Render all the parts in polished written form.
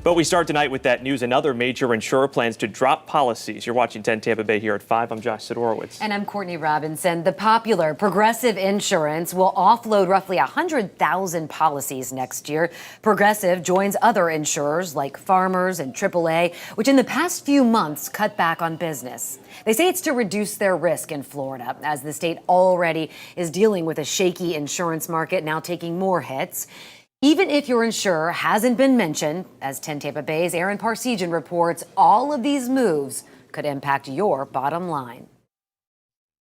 But we start tonight with that news. Another major insurer plans to drop policies. You're watching 10 Tampa Bay here at 5. I'm Josh Sidorowitz. And I'm Courtney Robinson. The popular Progressive Insurance will offload roughly 100,000 policies next year. Progressive joins other insurers like Farmers and AAA, which in the past few months cut back on business. They say it's to reduce their risk in Florida, as the state already is dealing with a shaky insurance market, now taking more hits. Even if your insurer hasn't been mentioned, as 10 Tampa Bay's Aaron Parsegian reports, all of these moves could impact your bottom line.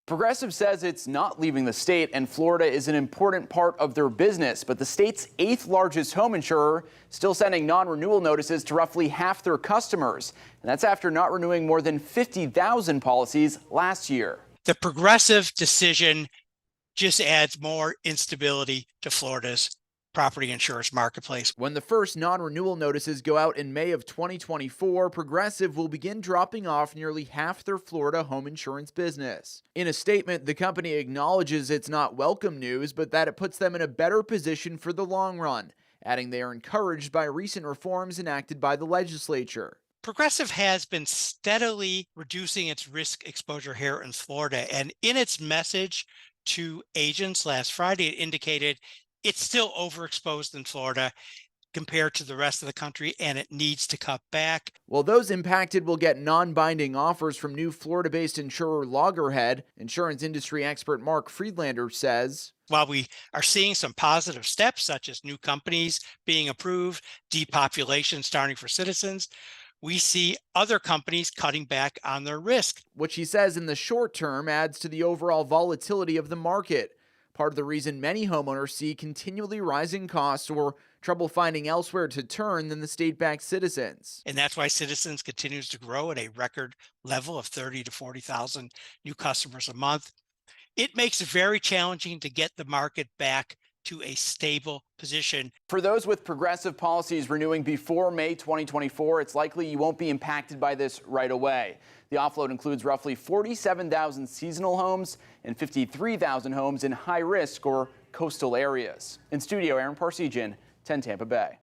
Progressive says it's not leaving the state, and Florida is an important part of their business. But the state's 8th largest home insurer still sending non-renewal notices to roughly half their customers. And that's after not renewing more than 50,000 policies last year. The Progressive decision just adds more instability to Florida's property insurance marketplace. When the first non-renewal notices go out in May of 2024, Progressive will begin dropping off nearly half their Florida home insurance business. In a statement, the company acknowledges it's not welcome news, but that it puts them in a better position for the long run, adding they are encouraged by recent reforms enacted by the legislature. Progressive has been steadily reducing its risk exposure here in Florida, and in its message to agents last Friday, it indicated it's still overexposed in Florida compared to the rest of the country, and it needs to cut back. Well, those impacted will get non-binding offers from new Florida-based insurer Loggerhead. Insurance industry expert Mark Friedlander says, while we are seeing some positive steps, such as new companies being approved, depopulation starting for Citizens, we see other companies cutting back on their risk. Which he says in the short term adds to the overall volatility of the market. Part of the reason many homeowners see continually rising costs or trouble finding elsewhere to turn than the state-backed Citizens. And that's why Citizens continues to grow at a record level of 30 to 40,000 new customers a month. It makes it very challenging to get the market back to a stable position. For those with Progressive policies renewing before May 2024, it's likely you won't be impacted by this right away. The offload includes roughly 47,000 seasonal homes and 53,000 homes in high-risk or coastal areas. In studio, Aaron Parsegian, 10 Tampa Bay.